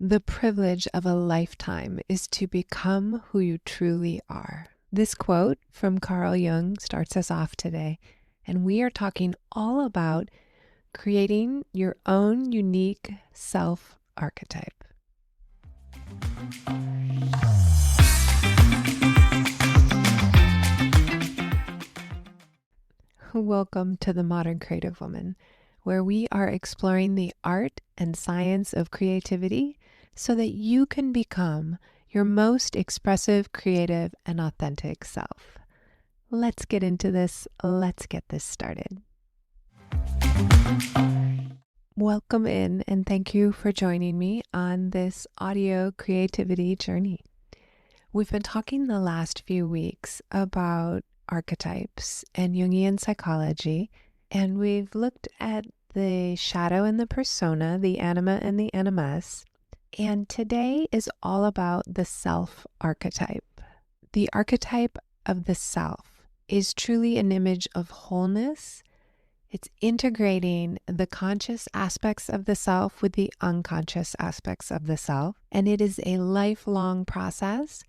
The privilege of a lifetime is to become who you truly are. This quote from Carl Jung starts us off today, and we are talking all about creating your own unique self archetype. Welcome to the Modern Creative Woman, where we are exploring the art and science of creativity so that you can become your most expressive, creative, and authentic self. Let's get into this. Let's get this started. Welcome in, and thank you for joining me on this audio creativity journey. We've been talking the last few weeks about archetypes and Jungian psychology, and we've looked at the shadow and the persona, the anima and the animus, and today is all about the self archetype. The archetype of the self is truly an image of wholeness. It's integrating the conscious aspects of the self with the unconscious aspects of the self, and it is a lifelong process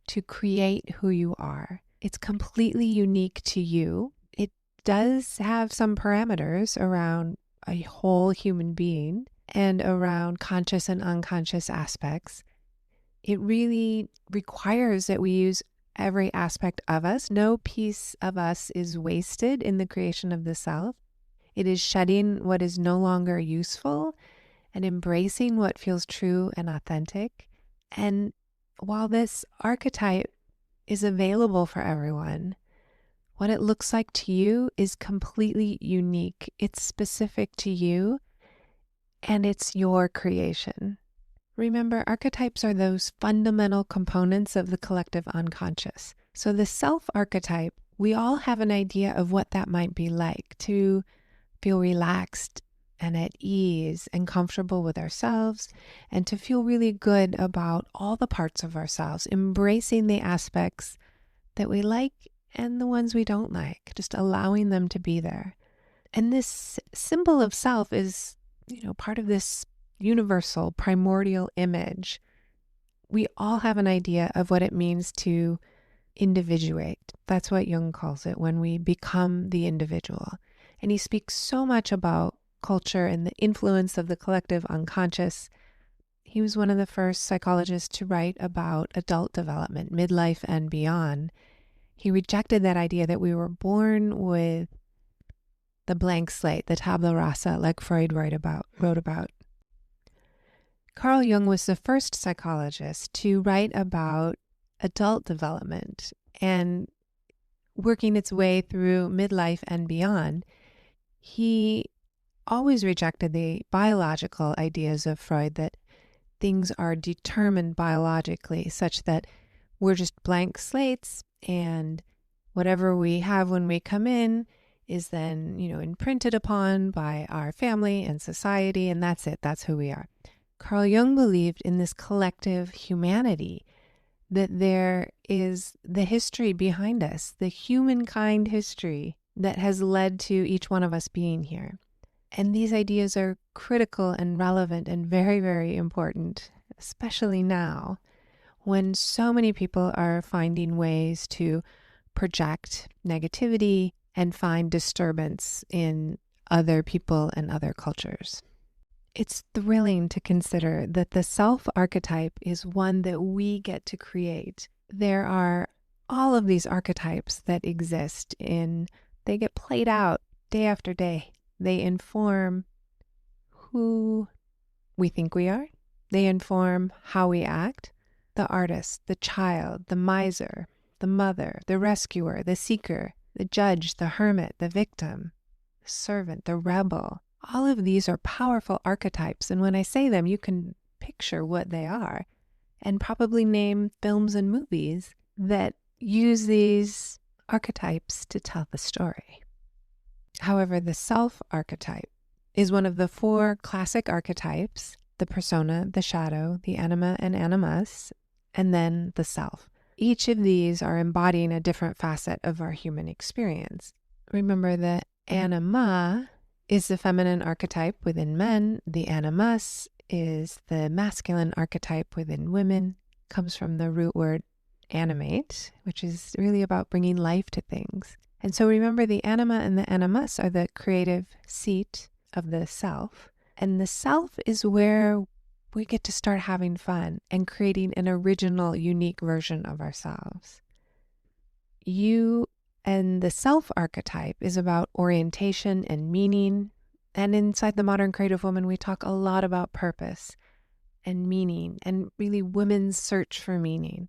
to create who you are. It's completely unique to you. It does have some parameters around a whole human being and around conscious and unconscious aspects. It really requires that we use every aspect of us. No piece of us is wasted in the creation of the self. It is shedding what is no longer useful and embracing what feels true and authentic. And while this archetype is available for everyone, what it looks like to you is completely unique. It's specific to you, and it's your creation. Remember, archetypes are those fundamental components of the collective unconscious. So the self-archetype, we all have an idea of what that might be like, to feel relaxed and at ease and comfortable with ourselves, and to feel really good about all the parts of ourselves, embracing the aspects that we like and the ones we don't like, just allowing them to be there. And this symbol of self is, part of this universal primordial image. We all have an idea of what it means to individuate. That's what Jung calls it, when we become the individual. And he speaks so much about culture and the influence of the collective unconscious. He was one of the first psychologists to write about adult development, midlife and beyond. He rejected that idea that we were born with the blank slate, the tabula rasa, like Freud wrote about. Carl Jung was the first psychologist to write about adult development and working its way through midlife and beyond. He always rejected the biological ideas of Freud that things are determined biologically, such that we're just blank slates and whatever we have when we come in is then, imprinted upon by our family and society, and that's it. That's who we are. Carl Jung believed in this collective humanity, that there is the history behind us, the humankind history that has led to each one of us being here. And these ideas are critical and relevant and very, very important, especially now, when so many people are finding ways to project negativity and find disturbance in other people and other cultures. It's thrilling to consider that the self-archetype is one that we get to create. There are all of these archetypes that exist they get played out day after day. They inform who we think we are. They inform how we act. The artist, the child, the miser, the mother, the rescuer, the seeker, the judge, the hermit, the victim, the servant, the rebel. All of these are powerful archetypes. And when I say them, you can picture what they are and probably name films and movies that use these archetypes to tell the story. However, the self-archetype is one of the four classic archetypes: the persona, the shadow, the anima and animus, and then the self. Each of these are embodying a different facet of our human experience. Remember that anima is the feminine archetype within men. The animus is the masculine archetype within women. Comes from the root word animate, which is really about bringing life to things. And so remember, the anima and the animus are the creative seat of the self. And the self is where we get to start having fun and creating an original, unique version of ourselves. You and the self archetype is about orientation and meaning. And inside the modern creative woman, we talk a lot about purpose and meaning and really women's search for meaning.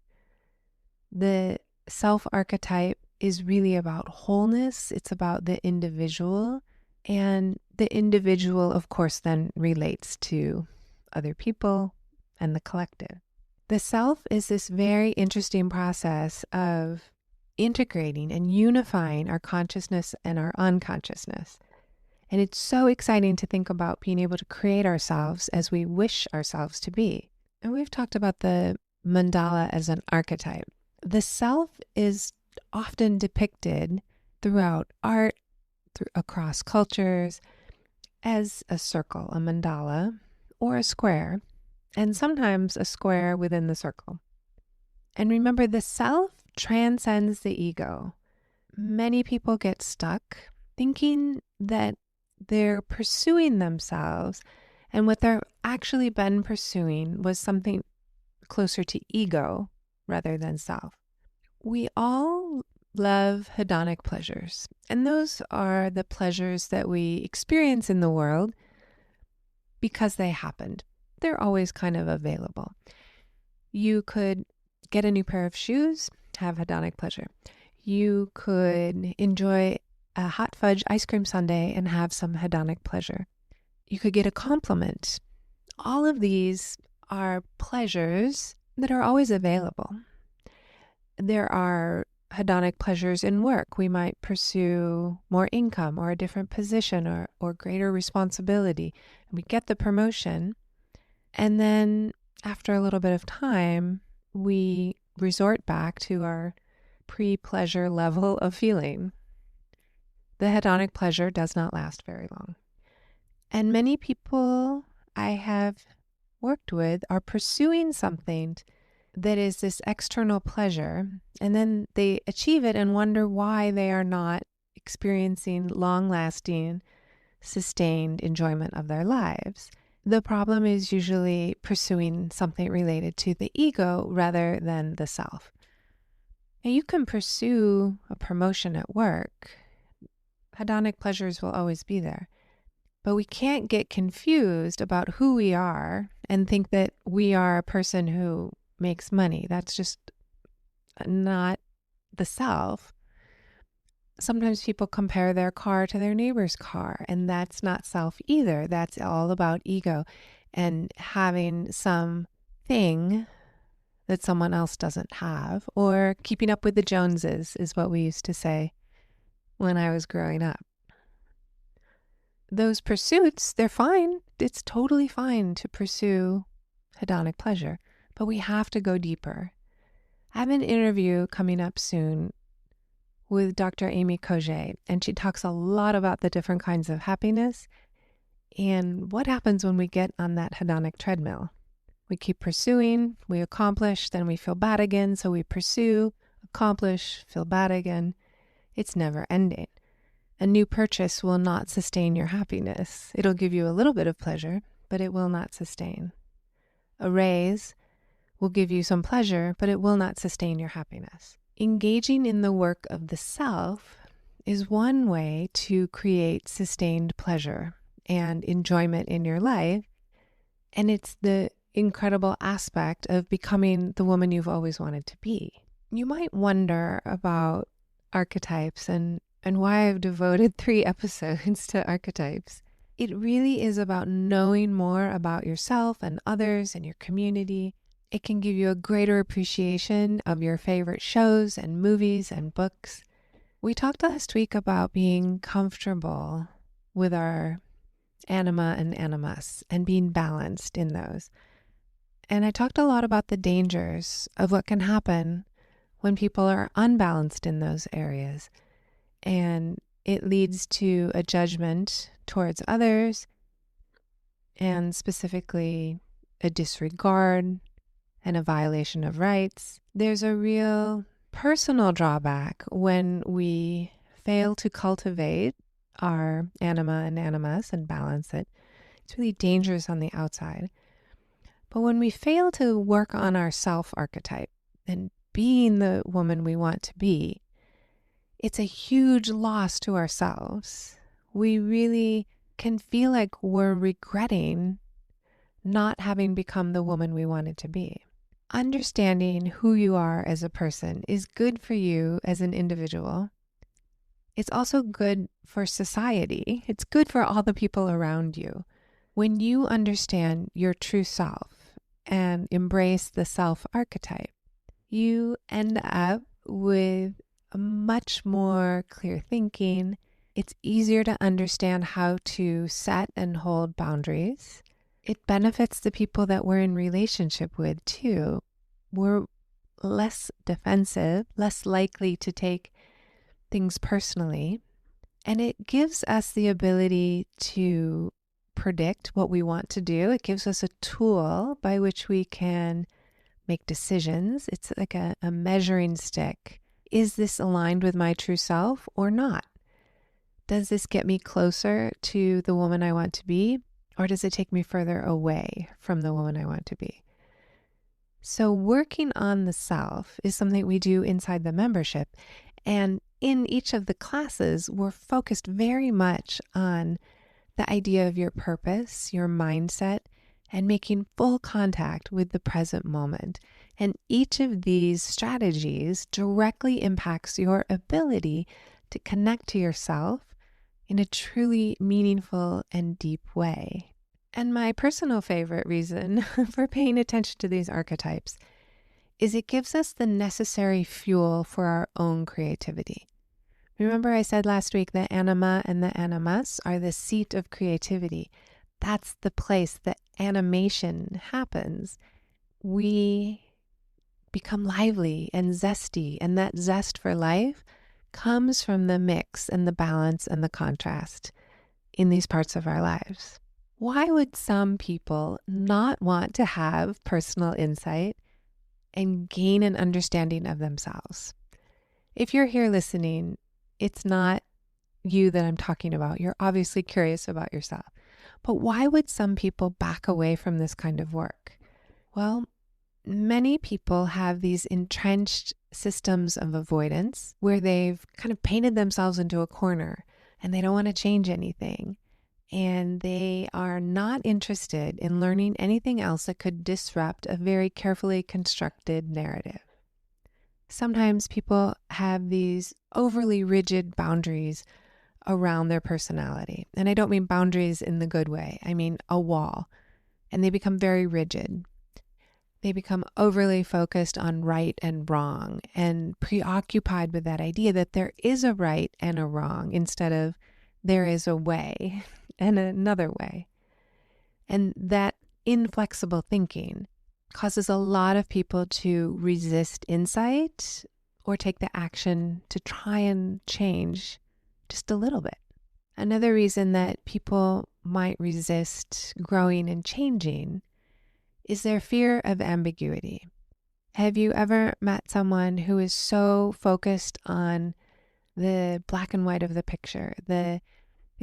The self archetype is really about wholeness. It's about the individual. And the individual, of course, then relates to other people and the collective. The self is this very interesting process of integrating and unifying our consciousness and our unconsciousness. And it's so exciting to think about being able to create ourselves as we wish ourselves to be. And we've talked about the mandala as an archetype. The self is often depicted throughout art, across cultures, as a circle, a mandala, or a square, and sometimes a square within the circle. And remember, the self transcends the ego. Many people get stuck thinking that they're pursuing themselves, and what they've actually been pursuing was something closer to ego rather than self. We all love hedonic pleasures, and those are the pleasures that we experience in the world because they happened. They're always kind of available. You could get a new pair of shoes, have hedonic pleasure. You could enjoy a hot fudge ice cream sundae and have some hedonic pleasure. You could get a compliment. All of these are pleasures that are always available. There are hedonic pleasures in work. We might pursue more income or a different position or greater responsibility. We get the promotion, and then after a little bit of time, we resort back to our pre-pleasure level of feeling. The hedonic pleasure does not last very long. And many people I have worked with are pursuing something that is this external pleasure, and then they achieve it and wonder why they are not experiencing long-lasting, sustained enjoyment of their lives. The problem is usually pursuing something related to the ego rather than the self. And you can pursue a promotion at work. Hedonic pleasures will always be there. But we can't get confused about who we are and think that we are a person who makes money. That's just not the self. Sometimes people compare their car to their neighbor's car, and that's not self either. That's all about ego and having something that someone else doesn't have, or keeping up with the Joneses is what we used to say when I was growing up. Those pursuits, they're fine. It's totally fine to pursue hedonic pleasure, but we have to go deeper. I have an interview coming up soon with Dr. Amy Cogé, and she talks a lot about the different kinds of happiness and what happens when we get on that hedonic treadmill. We keep pursuing, we accomplish, then we feel bad again, so we pursue, accomplish, feel bad again. It's never ending. A new purchase will not sustain your happiness. It'll give you a little bit of pleasure, but it will not sustain. A raise will give you some pleasure, but it will not sustain your happiness. Engaging in the work of the self is one way to create sustained pleasure and enjoyment in your life. And it's the incredible aspect of becoming the woman you've always wanted to be. You might wonder about archetypes and why I've devoted 3 episodes to archetypes. It really is about knowing more about yourself and others and your community. It can give you a greater appreciation of your favorite shows and movies and books. We talked last week about being comfortable with our anima and animus and being balanced in those. And I talked a lot about the dangers of what can happen when people are unbalanced in those areas. And it leads to a judgment towards others. and specifically a disregard and a violation of rights. There's a real personal drawback when we fail to cultivate our anima and animus and balance it. It's really dangerous on the outside. But when we fail to work on our self archetype and being the woman we want to be, it's a huge loss to ourselves. We really can feel like we're regretting not having become the woman we wanted to be. Understanding who you are as a person is good for you as an individual. It's also good for society. It's good for all the people around you. When you understand your true self and embrace the self archetype, you end up with a much more clear thinking. It's easier to understand how to set and hold boundaries. It benefits the people that we're in relationship with too. We're less defensive, less likely to take things personally, and it gives us the ability to predict what we want to do. It gives us a tool by which we can make decisions. It's like a measuring stick. Is this aligned with my true self or not? Does this get me closer to the woman I want to be, or does it take me further away from the woman I want to be? So working on the self is something we do inside the membership. And in each of the classes, we're focused very much on the idea of your purpose, your mindset, and making full contact with the present moment. And each of these strategies directly impacts your ability to connect to yourself in a truly meaningful and deep way. And my personal favorite reason for paying attention to these archetypes is it gives us the necessary fuel for our own creativity. Remember I said last week that anima and the animus are the seat of creativity. That's the place that animation happens. We become lively and zesty, and that zest for life comes from the mix and the balance and the contrast in these parts of our lives. Why would some people not want to have personal insight and gain an understanding of themselves? If you're here listening, it's not you that I'm talking about. You're obviously curious about yourself. But why would some people back away from this kind of work? Well, many people have these entrenched systems of avoidance where they've kind of painted themselves into a corner and they don't want to change anything. And they are not interested in learning anything else that could disrupt a very carefully constructed narrative. Sometimes people have these overly rigid boundaries around their personality. And I don't mean boundaries in the good way. I mean a wall. And they become very rigid. They become overly focused on right and wrong and preoccupied with that idea that there is a right and a wrong instead of there is a way and another way. And that inflexible thinking causes a lot of people to resist insight or take the action to try and change just a little bit. Another reason that people might resist growing and changing is their fear of ambiguity. Have you ever met someone who is so focused on the black and white of the picture, the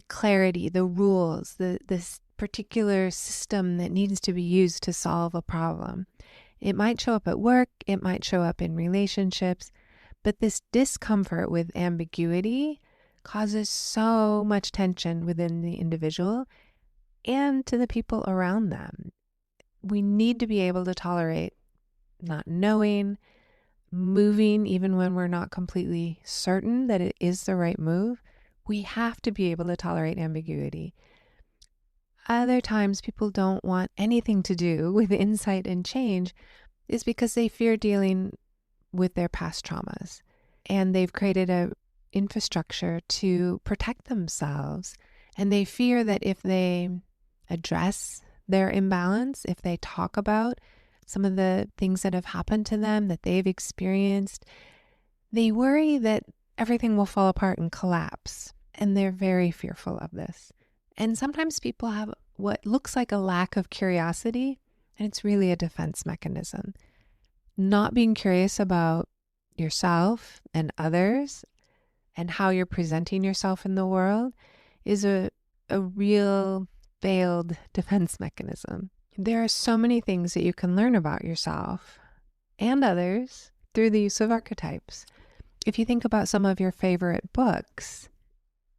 clarity, the rules, this particular system that needs to be used to solve a problem? It might show up at work, it might show up in relationships, but this discomfort with ambiguity causes so much tension within the individual and to the people around them. We need to be able to tolerate not knowing, moving even when we're not completely certain that it is the right move. We have to be able to tolerate ambiguity. Other times people don't want anything to do with insight and change is because they fear dealing with their past traumas. And they've created a infrastructure to protect themselves. And they fear that if they address their imbalance, if they talk about some of the things that have happened to them that they've experienced, they worry that everything will fall apart and collapse. And they're very fearful of this. And sometimes people have what looks like a lack of curiosity, and it's really a defense mechanism. Not being curious about yourself and others and how you're presenting yourself in the world is a real failed defense mechanism. There are so many things that you can learn about yourself and others through the use of archetypes. If you think about some of your favorite books,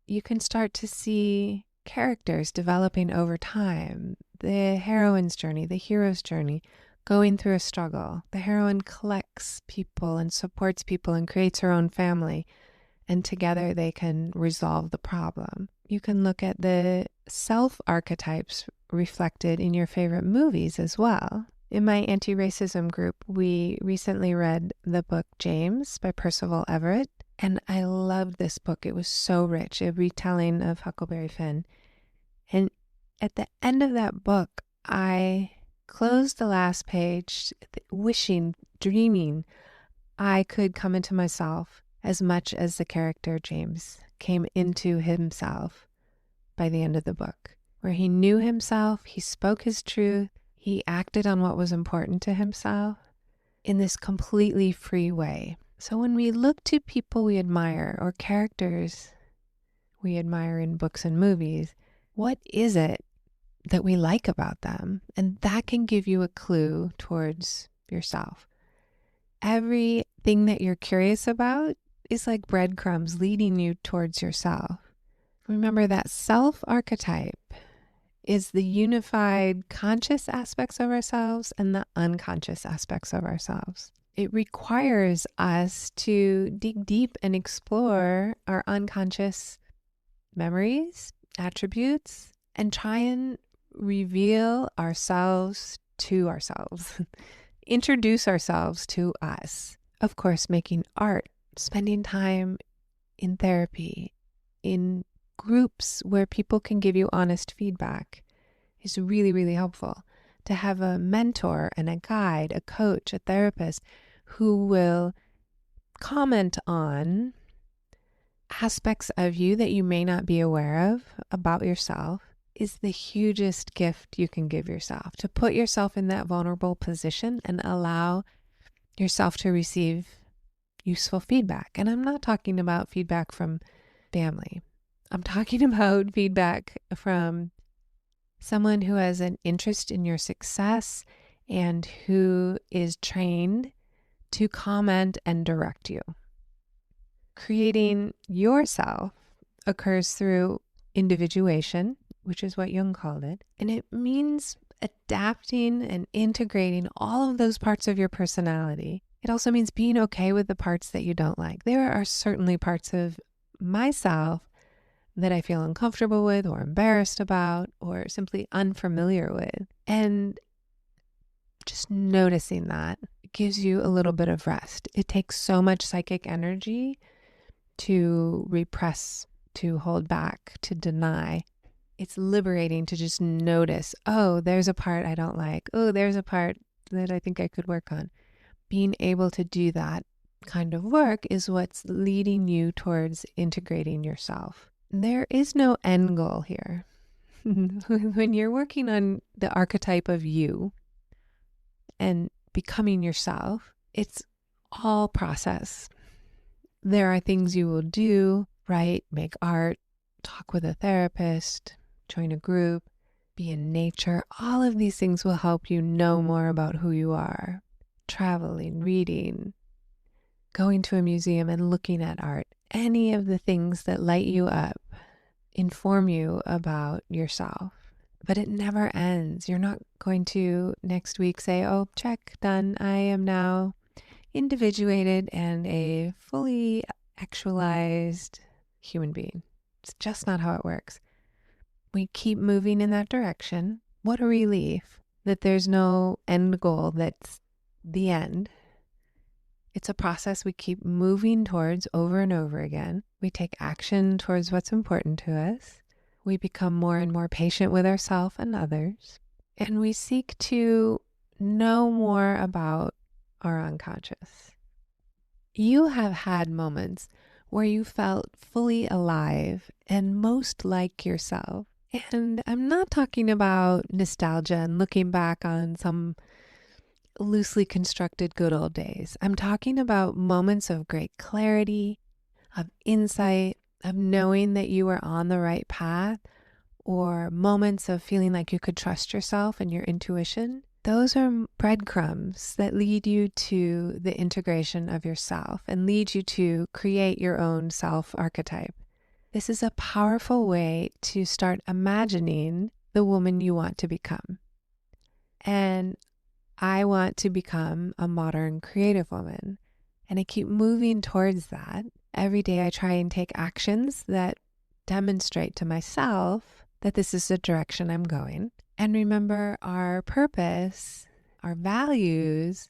you can start to see characters developing over time. The heroine's journey, the hero's journey, going through a struggle. The heroine collects people and supports people and creates her own family, and together they can resolve the problem. You can look at the self archetypes reflected in your favorite movies as well. In my anti-racism group, we recently read the book James by Percival Everett, and I loved this book. It was so rich, a retelling of Huckleberry Finn. And at the end of that book, I closed the last page wishing, dreaming I could come into myself as much as the character James came into himself by the end of the book, where he knew himself, he spoke his truth, he acted on what was important to himself in this completely free way. So when we look to people we admire or characters we admire in books and movies, what is it that we like about them? And that can give you a clue towards yourself. Everything that you're curious about is like breadcrumbs leading you towards yourself. Remember that self archetype is the unified conscious aspects of ourselves and the unconscious aspects of ourselves. It requires us to dig deep and explore our unconscious memories, attributes, and try and reveal ourselves to ourselves, introduce ourselves to us. Of course, making art, spending time in therapy, in groups where people can give you honest feedback is really, really helpful. To have a mentor and a guide, a coach, a therapist who will comment on aspects of you that you may not be aware of about yourself is the hugest gift you can give yourself. To put yourself in that vulnerable position and allow yourself to receive useful feedback. And I'm not talking about feedback from family. I'm talking about feedback from someone who has an interest in your success and who is trained to comment and direct you. Creating yourself occurs through individuation, which is what Jung called it. And it means adapting and integrating all of those parts of your personality. It also means being okay with the parts that you don't like. There are certainly parts of myself that I feel uncomfortable with or embarrassed about or simply unfamiliar with. And just noticing that gives you a little bit of rest. It takes so much psychic energy to repress, to hold back, to deny. It's liberating to just notice, oh, there's a part I don't like. Oh, there's a part that I think I could work on. Being able to do that kind of work is what's leading you towards integrating yourself. There is no end goal here. When you're working on the archetype of you and becoming yourself, it's all process. There are things you will do, write, make art, talk with a therapist, join a group, be in nature. All of these things will help you know more about who you are. Traveling, reading, going to a museum and looking at art. Any of the things that light you up inform you about yourself. But it never ends. You're not going to next week say, oh, check, done. I am now individuated and a fully actualized human being. It's just not how it works. We keep moving in that direction. What a relief that there's no end goal that's the end. It's a process we keep moving towards over and over again. We take action towards what's important to us. We become more and more patient with ourselves and others. And we seek to know more about our unconscious. You have had moments where you felt fully alive and most like yourself. And I'm not talking about nostalgia and looking back on some loosely constructed good old days. I'm talking about moments of great clarity, of insight, of knowing that you were on the right path, or moments of feeling like you could trust yourself and your intuition. Those are breadcrumbs that lead you to the integration of yourself and lead you to create your own self archetype. This is a powerful way to start imagining the woman you want to become. And I want to become a modern creative woman. And I keep moving towards that. Every day I try and take actions that demonstrate to myself that this is the direction I'm going. And remember, our purpose, our values,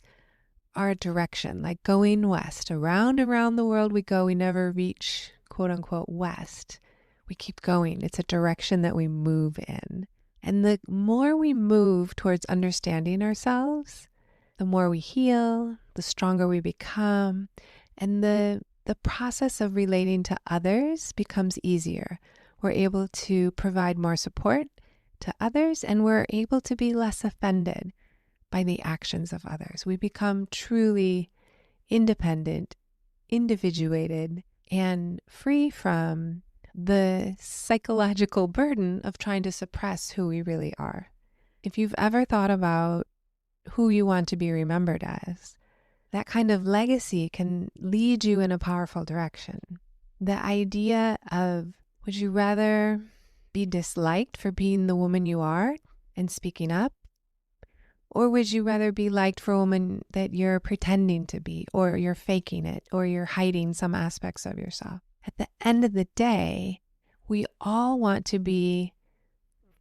our direction, like going west. Around the world we go, we never reach, quote unquote, west. We keep going. It's a direction that we move in. And the more we move towards understanding ourselves, the more we heal, the stronger we become, and the process of relating to others becomes easier. We're able to provide more support to others, and we're able to be less offended by the actions of others. We become truly independent, individuated, and free from the psychological burden of trying to suppress who we really are. If you've ever thought about who you want to be remembered as, that kind of legacy can lead you in a powerful direction. The idea of, would you rather be disliked for being the woman you are and speaking up? Or would you rather be liked for a woman that you're pretending to be, or you're faking it, or you're hiding some aspects of yourself? At the end of the day, we all want to be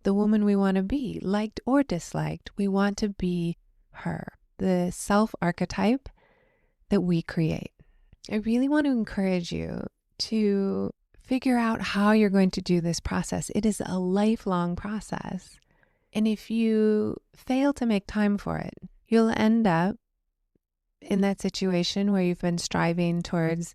the woman we want to be, liked or disliked. We want to be her, the self archetype that we create. I really want to encourage you to figure out how you're going to do this process. It is a lifelong process. And if you fail to make time for it, you'll end up in that situation where you've been striving towards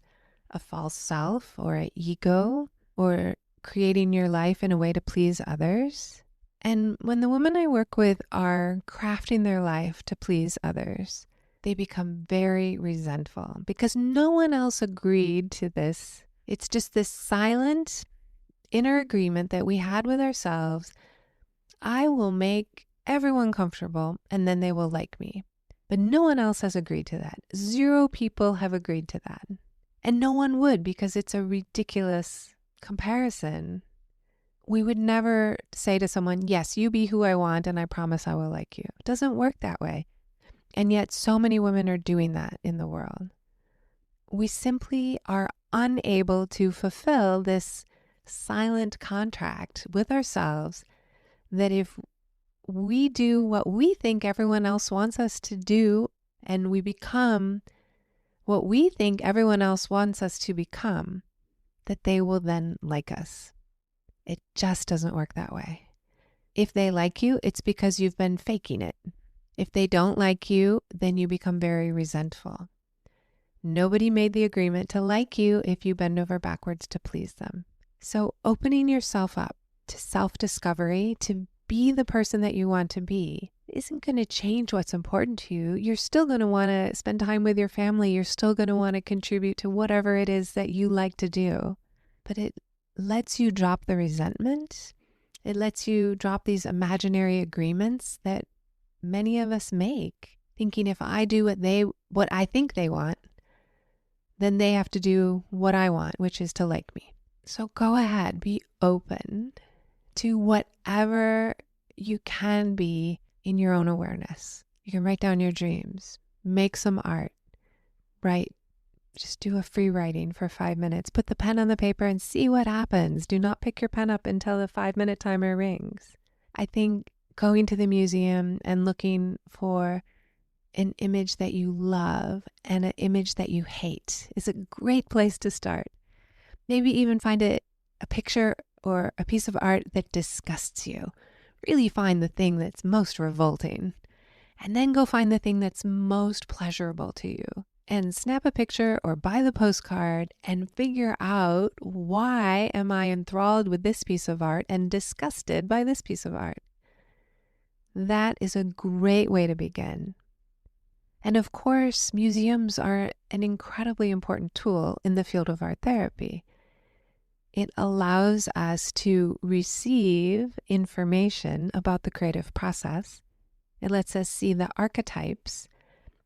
a false self or an ego, or creating your life in a way to please others. And when the women I work with are crafting their life to please others, they become very resentful because no one else agreed to this. It's just this silent inner agreement that we had with ourselves. I will make everyone comfortable and then they will like me. But no one else has agreed to that. 0 people have agreed to that. And no one would, because it's a ridiculous comparison. We would never say to someone, yes, you be who I want and I promise I will like you. It doesn't work that way. And yet so many women are doing that in the world. We simply are unable to fulfill this silent contract with ourselves that if we do what we think everyone else wants us to do and we become what we think everyone else wants us to become, that they will then like us. It just doesn't work that way. If they like you, it's because you've been faking it. If they don't like you, then you become very resentful. Nobody made the agreement to like you if you bend over backwards to please them. So opening yourself up to self-discovery, to be the person that you want to be, isn't going to change what's important to you. You're still going to want to spend time with your family. You're still going to want to contribute to whatever it is that you like to do. But it lets you drop the resentment. It lets you drop these imaginary agreements that many of us make, thinking if I do what I think they want, then they have to do what I want, which is to like me. So go ahead, be open to whatever you can be in your own awareness. You can write down your dreams, make some art, write, just do a free writing for 5 minutes, put the pen on the paper and see what happens. Do not pick your pen up until the 5-minute timer rings. I think going to the museum and looking for an image that you love and an image that you hate is a great place to start. Maybe even find a picture or a piece of art that disgusts you. Really find the thing that's most revolting, and then go find the thing that's most pleasurable to you. and snap a picture or buy the postcard and figure out, why am I enthralled with this piece of art and disgusted by this piece of art? That is a great way to begin. And of course, museums are an incredibly important tool in the field of art therapy. It allows us to receive information about the creative process. It lets us see the archetypes.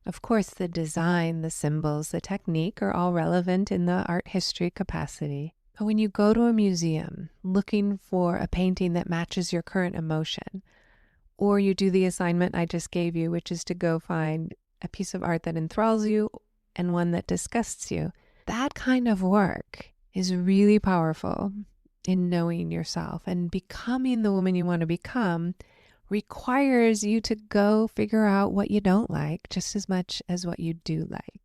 Of course, the design, the symbols, the technique are all relevant in the art history capacity. But when you go to a museum looking for a painting that matches your current emotion, or you do the assignment I just gave you, which is to go find a piece of art that enthralls you and one that disgusts you, that kind of work is really powerful in knowing yourself, and becoming the woman you want to become requires you to go figure out what you don't like just as much as what you do like.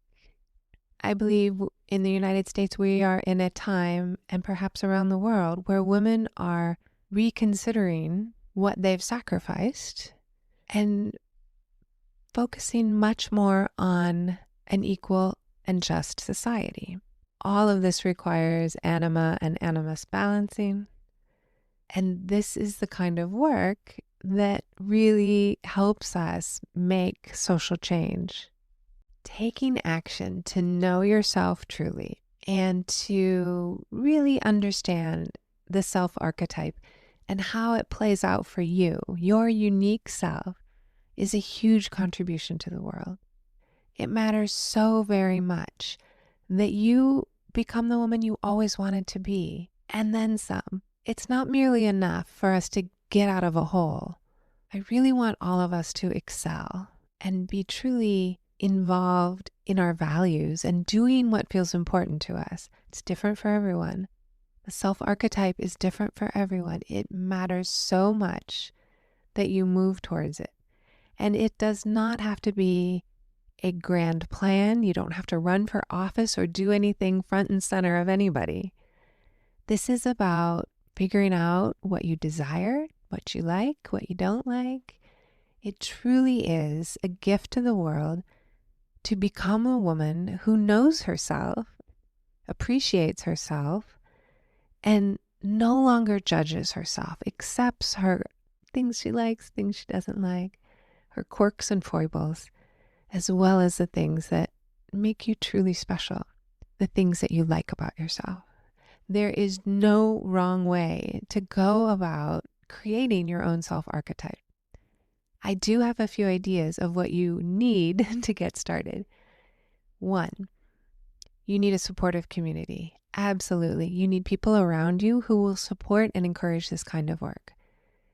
I believe in the United States, we are in a time, and perhaps around the world, where women are reconsidering what they've sacrificed and focusing much more on an equal and just society. All of this requires anima and animus balancing. And this is the kind of work that really helps us make social change. Taking action to know yourself truly and to really understand the self archetype and how it plays out for you, your unique self, is a huge contribution to the world. It matters so very much that you become the woman you always wanted to be, and then some. It's not merely enough for us to get out of a hole. I really want all of us to excel and be truly involved in our values and doing what feels important to us. It's different for everyone. The self-archetype is different for everyone. It matters so much that you move towards it. And it does not have to be a grand plan. You don't have to run for office or do anything front and center of anybody. This is about figuring out what you desire, what you like, what you don't like. It truly is a gift to the world to become a woman who knows herself, appreciates herself, and no longer judges herself, accepts her things she likes, things she doesn't like, her quirks and foibles, as well as the things that make you truly special, the things that you like about yourself. There is no wrong way to go about creating your own self-archetype. I do have a few ideas of what you need to get started. 1, you need a supportive community. Absolutely. You need people around you who will support and encourage this kind of work.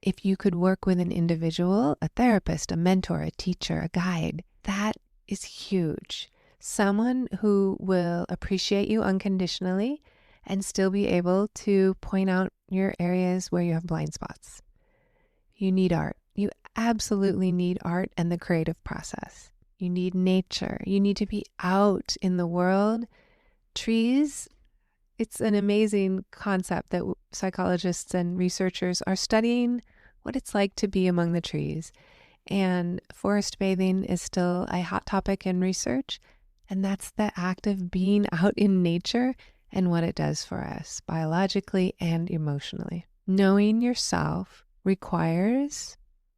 If you could work with an individual, a therapist, a mentor, a teacher, a guide, that is huge. Someone who will appreciate you unconditionally and still be able to point out your areas where you have blind spots. You need art. You absolutely need art and the creative process. You need nature. You need to be out in the world. Trees, it's an amazing concept that psychologists and researchers are studying what it's like to be among the trees. And forest bathing is still a hot topic in research. And that's the act of being out in nature and what it does for us biologically and emotionally. Knowing yourself requires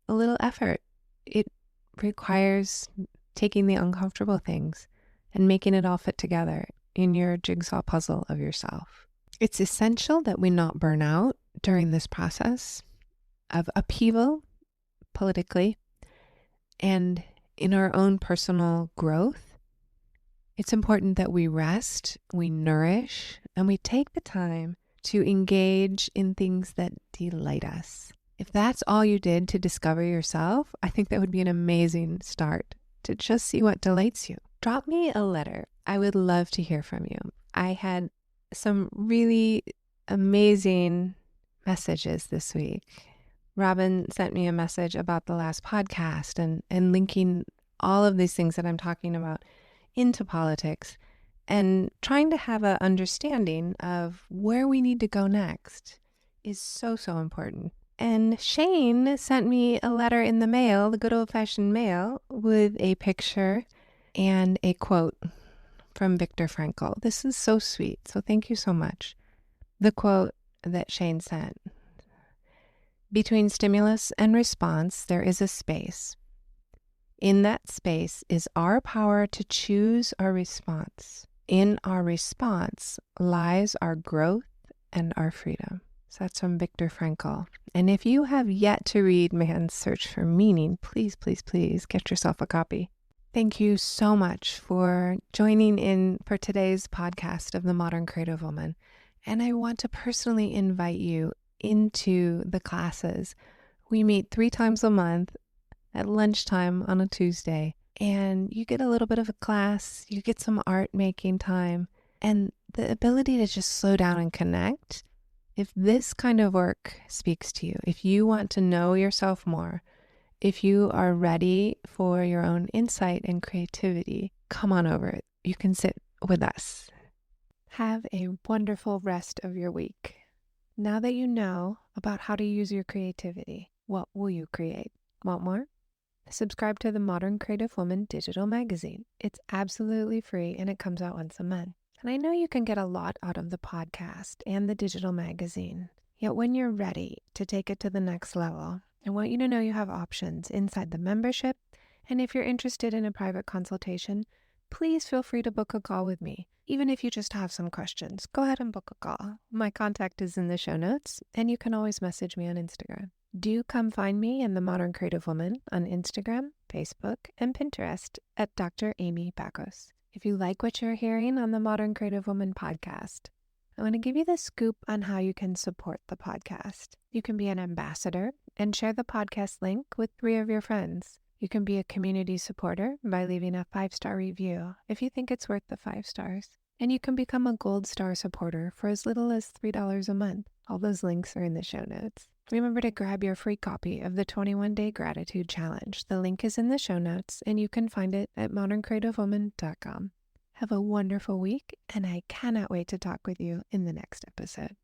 a little effort. It requires taking the uncomfortable things and making it all fit together in your jigsaw puzzle of yourself. It's essential that we not burn out during this process of upheaval politically and in our own personal growth. It's important that we rest, we nourish, and we take the time to engage in things that delight us. If that's all you did to discover yourself, I think that would be an amazing start to just see what delights you. Drop me a letter. I would love to hear from you. I had some really amazing messages this week. Robin sent me a message about the last podcast and linking all of these things that I'm talking about into politics and trying to have an understanding of where we need to go next is so, so important. And Shane sent me a letter in the mail, the good old-fashioned mail, with a picture and a quote. from Viktor Frankl. This is so sweet, so thank you so much. The quote that Shane sent: between stimulus and response, there is a space. In that space is our power to choose our response. In our response lies our growth and our freedom. So that's from Viktor Frankl. And if you have yet to read Man's Search for Meaning, please, please, please get yourself a copy. Thank you so much for joining in for today's podcast of The Modern Creative Woman. And I want to personally invite you into the classes. We meet 3 times a month at lunchtime on a Tuesday, and you get a little bit of a class, you get some art making time, and the ability to just slow down and connect. If this kind of work speaks to you, if you want to know yourself more, if you are ready for your own insight and creativity, come on over. You can sit with us. Have a wonderful rest of your week. Now that you know about how to use your creativity, what will you create? Want more? Subscribe to the Modern Creative Woman digital magazine. It's absolutely free and it comes out once a month. And I know you can get a lot out of the podcast and the digital magazine. Yet when you're ready to take it to the next level, I want you to know you have options inside the membership. And if you're interested in a private consultation, please feel free to book a call with me. Even if you just have some questions, go ahead and book a call. My contact is in the show notes, and you can always message me on Instagram. Do come find me and the Modern Creative Woman on Instagram, Facebook, and Pinterest at Dr. Amy Bacos. If you like what you're hearing on the Modern Creative Woman podcast, I want to give you the scoop on how you can support the podcast. You can be an ambassador and share the podcast link with 3 of your friends. You can be a community supporter by leaving a 5-star review if you think it's worth the 5 stars. And you can become a gold star supporter for as little as $3 a month. All those links are in the show notes. Remember to grab your free copy of the 21-Day Gratitude Challenge. The link is in the show notes, and you can find it at moderncreativewoman.com. Have a wonderful week, and I cannot wait to talk with you in the next episode.